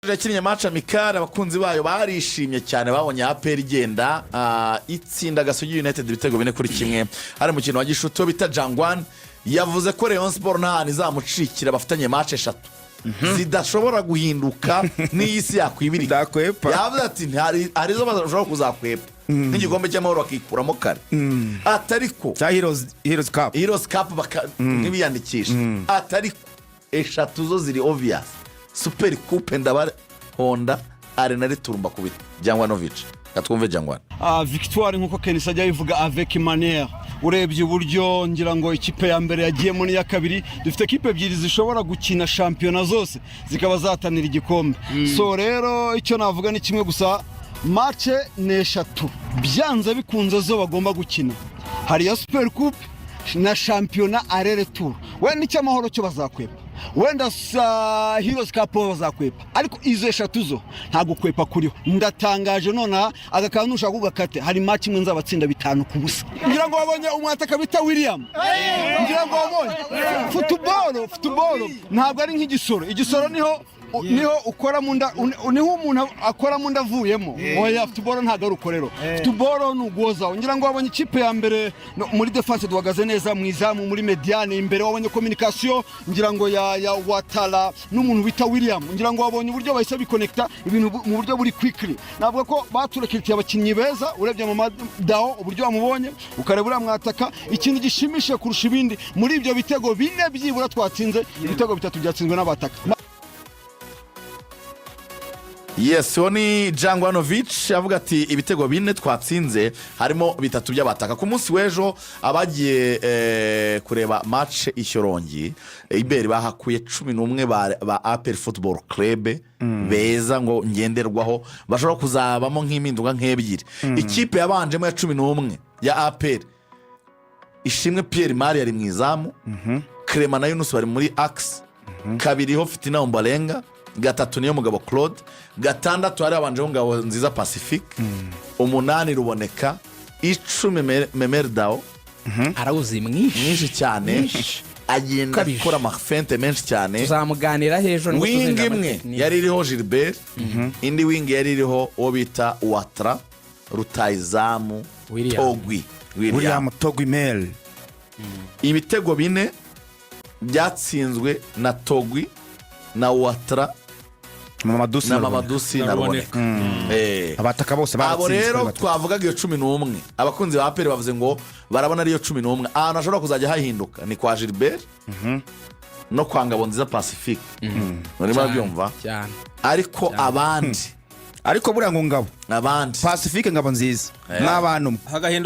Yakinnye match amikara abakunzi bayo barishimye cyane babonye APR igenda itsinda Gasogi United ibitego 4-1 hari mukino wa gishuto bita Jangwani yavuze ko Rayon Sport nta nizamucikira bafatanye match 3 zidashobora guhinduka n'isi yakwibirika yavuze ati harizo bazashobora kuzakwepa n'igikombe cy'amahoro bakikuramo kare atariko Heroes Cup n'ibiyandikisha atariko eshatu zo ziri obvious Super Coupe ndabare Honda Arena riturumba kubita Jangwanovic katwumve Jangwani victoire nkuko Kenisa ajya bivuga avec manière urebye uburyo ngira ngo ikipe ya mbere yagiye muri ya kabiri dufite ekipe ebyiri zishobora gukina championnat zose zikaba zatanira igikombe so rero icyo navuga ni kimwe gusa match n'eshatu byanze bikunze zo bagomba gukina hari ya Super Coupe na championnat aller retour wenda icyamahoro cyo bazakwepa wenda Heroes Cup bazakwepa ariko izo eshatu zo ntago kwepa kuriho ndatangaje nona agakantu ushaka kugakate hari match imwe nzabatsinda 5-0 ngira ngo wabonye umwataka bita William ngira ngo wabonye football ntabwo ari nk'igisoro niho ukora munda niho umuntu akora munda avuyemo oya football ntago ari ukorero football nugoza ngira ngo wabonye ikipe ya mbere muri defense duhagaze neza mu izamu muri mediane imbere wabonye communication ngira ngo ya Watala n'umuntu bita William ngira ngo wabonye uburyo bahise biconnecta ibintu mu buryo buri quickly navuga ko baturekiritiye abakinnyi beza urebye mu dao uburyo bamubonye ukareba uri mwataka ikintu gishimishe kurusha ibindi muri ibyo bitego bine byibura twatsinze ibitego 3 byatsinzwe n'abataka. Yes, oni Jangwanovic avuga ati ibitego 4 twatsinze harimo 3 by'abataka ku munsi wejo abagiye kureba match ishyorongi iberi bahakuye 11 ba APR Football Club beza ngo ngenderwaho bashobora kuzabamo nk'impinduka nk'ebyiri ikipe yabanjemo ya 11 ya APR ishimwe Pierre Mari yari mwizamu Clement na Yunus bari muri axe kabiri ho Fitina Ombalenga gatatu niyo mugabo Claude gatandatu hari abanje ngabo nziza Pacific umunani ruboneka 10 Memerdao arawuzi mwinshi cyane agenda gukora amafente menshi cyane tuzamuganira hejo wing imwe yari iriho Gilbert indi wing yari iriho obita Watra Rutayizamu William Togwi Mel ibitego 4 byatsinzwe na Togwi na Watra Mamadusi na Ruboneka abataka bose baratsinzwe abo rero twavugaga iyo 11 abakunzi ba APR bavuze ngo barabona ariyo 11 ashobora kuzajya hahinduka ni kwa Gilbert no kwa Ngabo nziza Pacific muri babyumva ariko abandi ariko buriya ngo Ngabo abandi Pacific Ngabo nziza n'abantu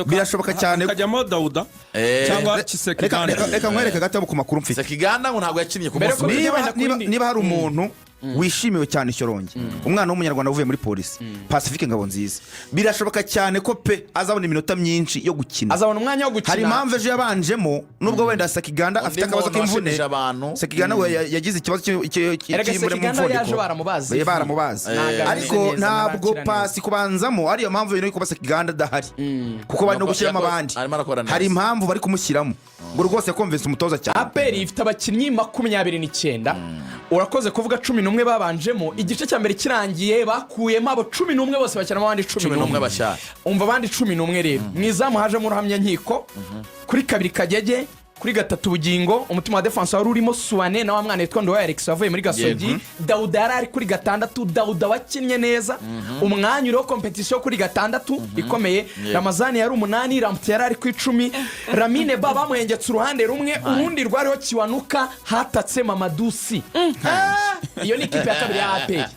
birashoboka cyane kajyamo Dauda cyangwa Kisekiganda reka nkwereke gatabo ku makuru mfite Kisekiganda ngo ntabwo yakinnye ku munsi niba hari umuntu wishimiwe cyane Shyorongi umwana w'umunyarwanda uvuye muri polisi Pacific Ngabo nziza birashoboka cyane ko pe azabona iminota myinshi yo gukina azabona umwanya wo gukina hari impamvu ejo yabanjemo nubwo wenda Sekiganda afite akabazo k'imvune Sekiganda yagize ikibazo cy'imvune mu mvuduko baramubazi ariko ntabwo pasi kubanzamo ariyo mpamvu bino ko Sekiganda dahari kuko bari no gushyiramo abandi hari impamvu bari kumushyiramo ngo rwose konvense umutoza cyane APR ifite abakinnyi 29 urakoze kuvuga 11 babanjemo igice cya mbere kirangiye bakuyemo abo 11 bose bakiramo abandi 11 bashya umva abandi 11 rero mwizamu haje mu ruhamya nkiko kuri kabiri Kagege kuri gatatu Bugingo umutima wa defense wari urimo Suwane na wa mwana yitwa Ndo Alex wavuye muri Gasogi Dauda yari kuri gatandatu Dauda wakinnye neza umwanya uro competition kuri gatandatu ikomeye Ramazani yari 8 Ramti yari ku 10 Ramine baba muhengetse uruhande rumwe urundi rwariho Kiwanuka hatatse Mamadusi iyo ni kipe ya kabiri ya APR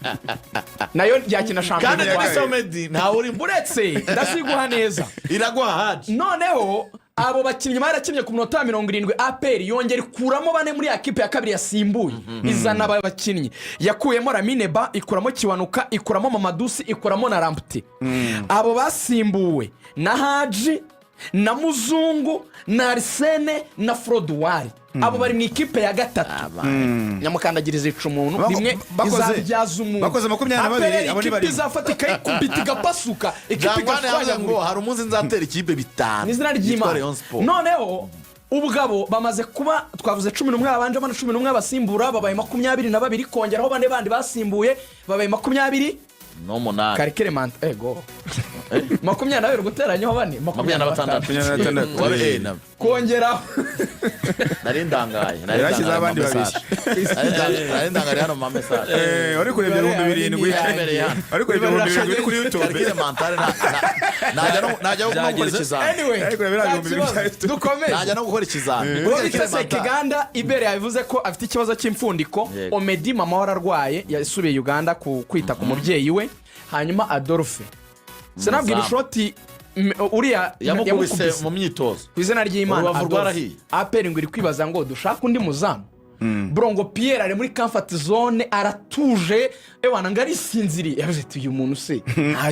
nayo yakina champion kandi Somedi nta uri buretse ndasiguha neza iragwa haje noneho abo bakinnyi barakinnye ku minota 70 APR yongera kuramo bane muri akipe ya kabiri yasimbuye izana abakinnyi yakuyemo Ramine ba ikuramo Kiwanuka ikuramo Mamadusi ikuramo na Rampti abo basimbuwe na Haji na Muzungu na Arsene na Frodouari abo bari mu ikipe ya gatatu nyamukandagiriza icumuntu rimwe izabyaza umuntu bakoze 22 abo ni bari izafatika ikubita igapasuka ikipe igafanya ngo hari umunsi nzatera ikipe 5 nizina ry'Imana noneho ubwabo bamaze kuba twavuze 11 babanje bana 11 basimbura babaye 22 kongeraho bane bandi basimbuye babaye 20 n'umunani karikelemant ego 22 guteranyaho bane 26 kongeraho narindangaye yarashyize abandi babiri narindangaye hano mu message ari kurebera 7,000 ari kurebera 7,000 kuri YouTube karikelemantare najya no gukora ikizami anyway dukomeze najya no gukora ikizami Uganda imbere yavuze ko afite ikibazo cy'imfundiko Omedi mama wararwaye yasubiye Uganda kwita ku mubyeyi we hanyuma Adolphe sinabwira shoti uriya yamukubise mu myitozo ku izina ry'Imana aperi ngo iri kwibaza ngo dushaka undi muzamu Brongo Pierre ari muri comfort zone aratuje ewana ngari sinziri yavuze ati uyu muntu se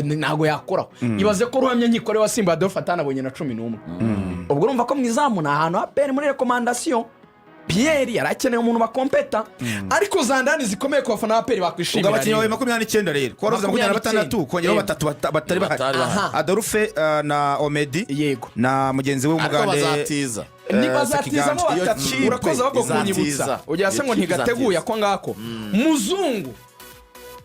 ntago yakoraho ibaze ko ruhamye nkikore wa Simba Adolphe atanabonye na 11 ubwo urumva ko mwizamu na ahantu aperi muri recommandation Pierre yarakeneye umuntu bakompeta ariko zandani zikomeye ku bafana aperi bakwishimira abakinnyi bawe 29 rero ko waruvuze 26 kongeraho batatu batari bahari Adolphe na Omedi yego na mugenzi we w'umugande nibazatizamo batatu urakoze ahubwo kunyibutsa ujya se ngo ntigateguye ako ngako muzungu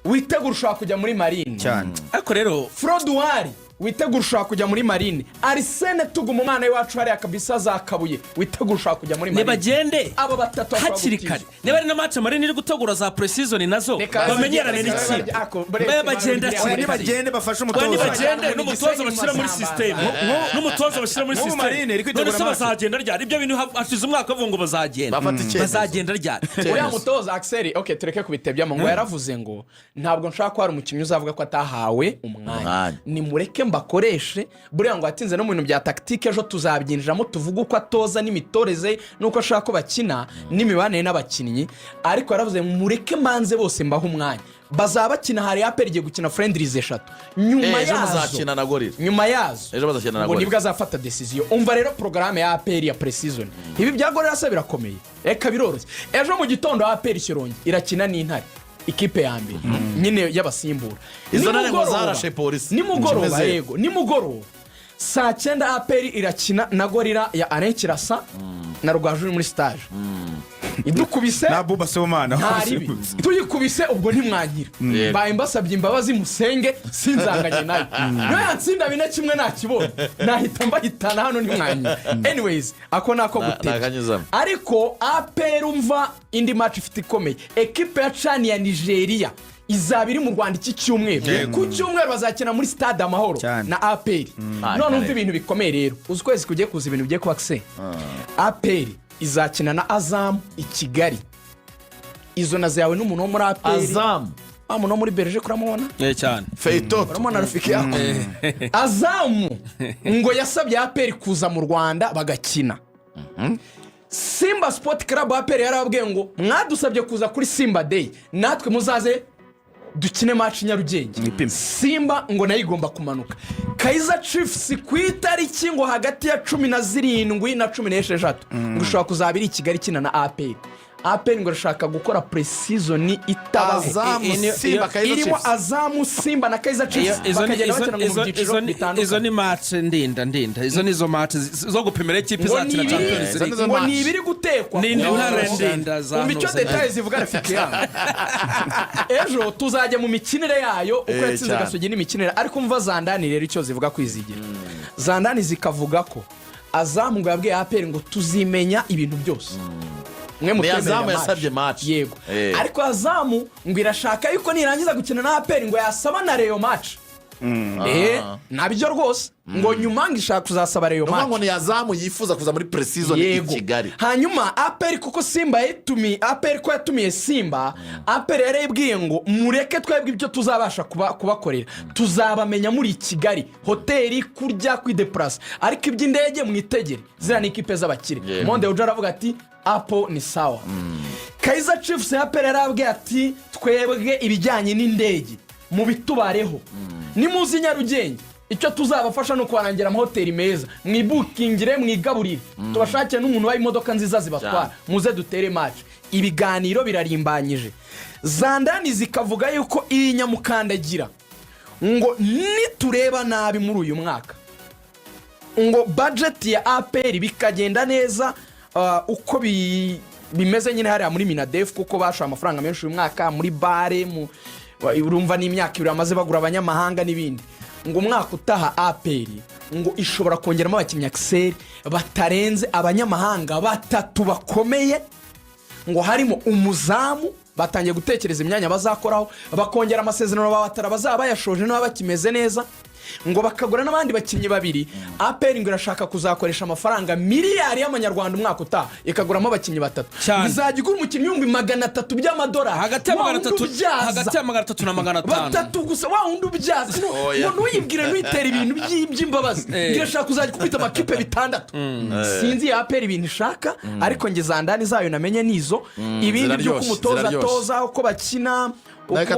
witegura ushaka kujya muri marine cyane ariko rero Froduari witegura ushaka kujya muri marine Arsene tuguma umwana wacu hariya kabisa zakabuye witegura ushaka kujya muri marine nibagende abo batatu Hacyirikare niba ari na match marine iri gutegura za pre-season nazo bamenyerane n'iki nibagende bafashe umutoza nibagende n'umutoza bashyira muri system n'umutoza bashyira muri system none se bazagenda ryari ibyo bintu hashize umwaka bavuga ngo bazagenda ryari oya mutoza Axel okay tureke kubitebyamo ngo yaravuze ngo ntabwo nshaka ko hari umukinnyi uzavuga ko atahawe umwanya ni mureke bakoreshe buriya ngo atinze no mu bintu bya tactique ejo tuzabyinjiramo tuvuga uko atoza n'imitoreze nuko ashaka ko bakina n'imibanire n'abakinnyi ariko yaravuze mureke manze bose mbaho umwanya bazabakina hari aperi igiye gukina friendlies 3 nyuma yazo ejo bazakina na ngo nibwo azafata decision umva rero programme ya aperi ya pre-season ibi byagorera se birakomeye reka biroroshye ejo mu gitondo aperi Shyorongi irakina n'Intare ikipe ya mbere nyine y'abasimbura izo nane ngo zarashe polisi nimugoroba yego nimugoroba saa 9 aperi irakina na Gorira ya Alain Kirasa na Rugaju muri stage idukubise na Buba Somana tuyikubise ubwo ntimwankira baye mbasabye imbabazi musenge sinzanganye nayo no yatsinda 4-1 nakibona nahita mbahitana hano ntimwankira anyways ako nako guteka ariko aperi umva indi match ifite ikomeye equipe ya Chan ya Nigeria izabiri mu Rwanda iki cyumweru ku cyumweru bazakina muri stade Amahoro na aperi none umva ibintu bikomeye rero ukwezi kugiye kuza ibintu bigiye kuba Axel aperi izakina na Azam i Kigali izo nazo yawe n'umuntu wo muri aperi Azam umuntu wo muri Belgique kuramubona cyane Feito uramubona Rafiki yako Azam ngo yasabye aperi kuza mu Rwanda bagakina Simba Sport Club aperi yarababwiye ngo mwadusabye kuza kuri Simba Day natwe muzaze dukine match Nyarugenge Simba ngo nayo igomba kumanuka Kaizer Chiefs ku itariki ngo hagati ya 17 na 16 ngo ushobora kuzabira i Kigali kina na APR ngo rashaka gukora pre-season itabaho irimo Azamu Simba na Kaizer Chiefs bakagenda bakina mu byiciro bitandukanye izo ni match ndinda izo nizo match zo gupimira ikipe izakina Champions League ngo ni ibiri gutekwa ni ndinda za mu bice details zivuga Rafiki yangu ejo tuzajya mu mikinire yayo uko yatsinze Gasogi n'imikinire ariko umva Zandani rero icyo zivuga kwizigira Zandani zikavuga ko Azamu ngo yabwiye APR ngo tuzimenya ibintu byose mwe Azamu yasabye match yego ariko Azamu ngo irashaka yuko nirangiza gukina na APR ngo yasaba na Rayon match nabyo rwose ngo nyuma ngishaka kuzasaba Rayon match ngo ni Azamu yifuza kuza muri pre-season i Kigali hanyuma APR kuko Simba yatumiye APR ko yatumiye Simba APR yarebwiye ngo mureke twebwe ibyo tuzabasha kubakorera tuzabamenya muri Kigali hoteli kurya kwideplace ariko iby'indege mwitegere zira ni ikipe z'abakire Monde uje aravuga ati apo ni sawa Kaizer Chiefs APR yarabwiye ati twebwe ibijyanye n'indege mu bitubareho ni muzi Nyarugenge icyo tuzabafasha no kwarangira amahoteli meza mwibukingire mwigaburire tubashakire n'umuntu wa imodoka nziza zibatwara muze dutere match ibiganiro birarimbanyije Zandani zikavuga yuko iyi nyamukandagira ngo nitureba nabi muri uyu mwaka ngo budget ya APR bikagenda neza uko bimeze nyine hariya muri Minadefu kuko bashoye amafaranga menshi uyu mwaka muri bare urumva n'imyaka ibiri bamaze bagura abanyamahanga n'ibindi ngo umwaka utaha APR ngo ishobora kongeramo abakinnyi Axel batarenze abanyamahanga 3 bakomeye ngo harimo umuzamu batangiye gutekereza imyanya bazakoraho bakongera amasezerano bazaba bayashoje n'aba bakimeze neza ngo bakagura n'abandi bakinnyi 2 APR ngo irashaka kuzakoresha amafaranga miliyari y'amanyarwanda umwaka utaha ikaguramo abakinnyi 3 bizajya igura umukinnyi $300 by'amadolari hagati ya 300 na 500 batatu gusa wa wundi ubyaza ngo nuyibwire nuyitera ibintu by'imbabazi irashaka kuzajya kubita amakipe 6 sinzi ya APR ibintu ishaka ariko ngeze ndani zayo namenye nizo ibindi byo kumutoza toza uko bakina uko